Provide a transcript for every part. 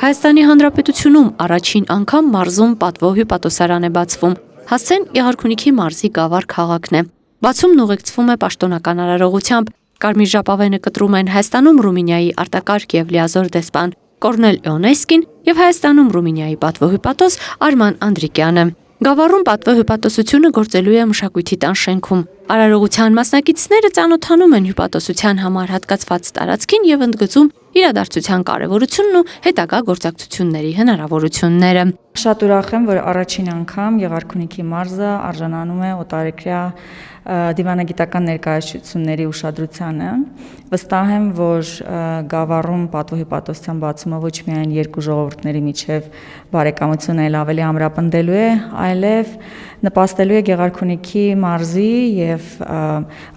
Հայաստանի Հանրապետությունում առաջին անգամ մարզում պատվո հյուպատոսարան է բացվում։ Հասցեն Գեղարքունիքի մարզի Գավառ քաղաքն է։ Բացումն ուղեկցվում է պաշտոնական արարողությամբ։ Կարմիր ժապավենը կտրում են Հայաստանում Ռումինիայի արտակարգ եւ լիազոր դեսպան Կորնել Էոնեսկին եւ Հայաստանում Ռումինիայի պատվո հյուպատոս Արման Անդրիկյանը։ Գավառում պատվո հյուպատոսությունը գործելու է մշակույթի տան շենքում։ Արարողության մասնակիցները ծանոթանում են հյուպատոսության համար հատկացված տարածքին եւ ընդգծում իրադարձության կարեւորությունն ու հետագա գործակցությունների հնարավորությունները։ Շատ ուրախ եմ, որ առաջին անգամ Գեղարքունիքի մարզը արժանանում է օտարերկրյա դիվանագիտական ներկայացությունների ուշադրությանը։ Վստահ եմ, որ Գավառում պատվո հյուպատոսության բացումը ոչ միայն երկու ժողովուրդների միջև բարեկամությունը էլ ավելի ամրապնդելու է, այլև նպաստելու է Գեղարքունիքի մարզի եւ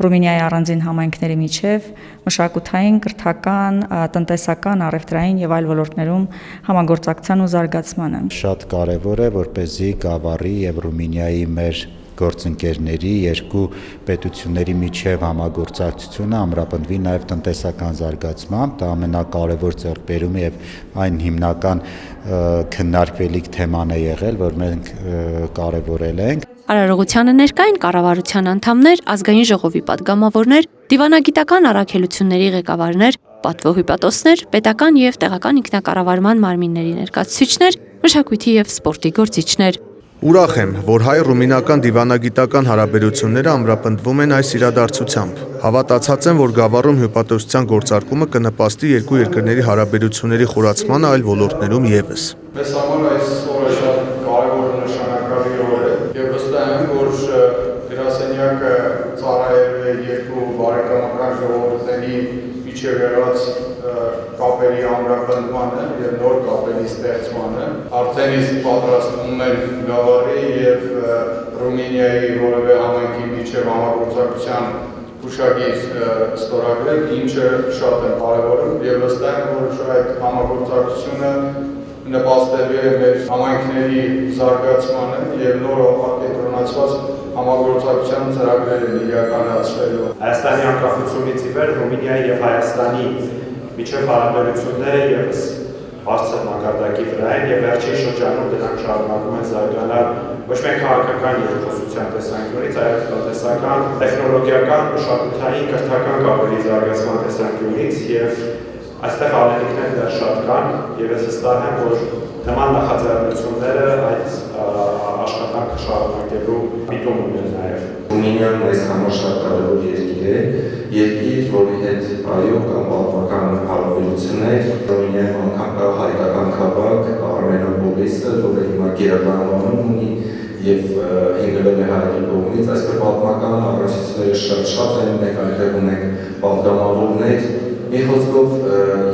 Ռումինիայի առանձին համայնքների միջև մշակութային, կրթական, տնտեսական, առևտրային եւ այլ ոլորտներում համագործակցության ու զարգացմանը։ Շատ կարևոր է, որպեսզի Գավառի եւ Ռումինիայի մեր գործընկերների երկու պետությունների միջև համագործակցությունը ամրապնդվի նաև տնտեսական զարգացմամբ, դա ամենակարևոր ձեռքբերումը եւ այն հիմնական քննարկվելիք թեման է եղել, որ մենք կարևորել ենք։ Արարողությանը ներկա են կառավարության անդամներ, ազգային ժողովի падգամավորներ, դիվանագիտական առաքելությունների ղեկավարներ, պատվո հյուպատոսներ, պետական եւ տեղական ինքնակառավարման մարմինների ներկայացուցիչներ, մշակույթի եւ սպորտի գործիչներ։ Ուրախ եմ, որ հայ-ռումինական դիվանագիտական հարաբերությունները ամրապնդվում են այս իրադարձությամբ։ Հավատացած եմ, որ Գավառում հյուպատոսության գործարկումը կնպաստի երկու երկրների հարաբերությունների խորացմանը այլ ոլորտներում եւս։ Մեզ համար այս օրը շատ կարևոր ու նշանակալի օր է եւ վստահ եմ, որ գրասենյակը ծառայելու է երկու բարեկամական ժողովուրդների միջև եղած կապերի ամրապնդմանը եւ նոր կապերի ստեղծմանը։ Արդեն իսկ պատրաստվում են Գավառի եւ Ռումինիայի որևէ համայնքի միջև համագործակցության հուշագիր ստորագրել, ինչը շատ է կարևորում եւ վստահ եմ, որ այդ համագործակցությունը նպաստելու է մեր համայնքների զարգացմանը եւ նոր ապակենտրոնացված համագործակցության ծրագրերը իրականացվելու։ Հայաստանի անկախությունից ի վեր Ռումինիայի եւ Հայաստանի միջև հարաբերությունները եւս բարձր մակարդակի վրա են եւ վերջին շրջանում դրանք շարունակում են զարգանալ ոչ միայն քաղաքական երկխոսության տեսանկյունից, այլ տնտեսական, տեխնոլոգիական, մշակութային, կրթական կապերի զարգացման տեսանկյունից եւ այստեղ անելիքներ դեռ շատ կան եւ ես վստահ եմ, որ նման նախաձեռնությունները այդ աշխատանքը շարունակելու միտում ունեն նաեւ։ Ռումինիան մեզ համար շատ կարևոր երկիր է, երկիր, որի հետ այո կան պատմական հարաբերություններ։ Ռումինիայում անգամ կա հայկական քաղաք Արմենոպոլիսը, որը հիմա Գերմանիայում ունի եւ հիմնվել է հայերի կողմից, այսպես պատմական առնչությունները շատ են, մենք այնտեղ ունենք պատգամավորներ։ Մի խոսքով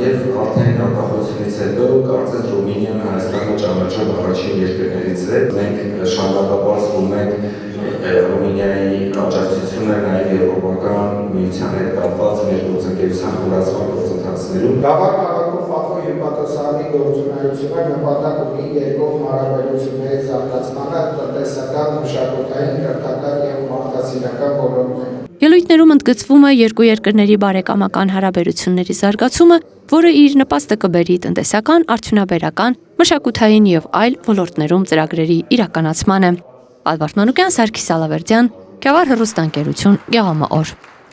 եւ արդեն անկախությունից հետո կարծես Ռումինիան Հայաստանը ճանաչող առաջին երկրներից է։ Մենք շարունակաբար զբաղվում ենք Ռումինիայի աջակցությունը նաև եվրոպական միության հետ կապված մեր գործընկերության խորացման գործընթացներում։ Գավառ քաղաքում պատվո հյուպատոսարանի գործունեությունը նպատակ ունի երկկողմ հարաբերությունների զարգացմանը տնտեսական, մշակութային, կրթական եւ մարդասիրական ոլորտներում։ Ելույթներում ընդգծվում է երկու երկրների բարեկամական հարաբերությունների զարգացումը, որը իր նպաստը կբերի տնտեսական, արդյունաբերական, մշակութային եւ այլ ոլորտներում ծրագրերի իրականացմանը։ Ալբերտ Մանուկյան, Սարգիս Ալավերդյան, Գավառ հեռուստաընկերություն, Գեղամա օր։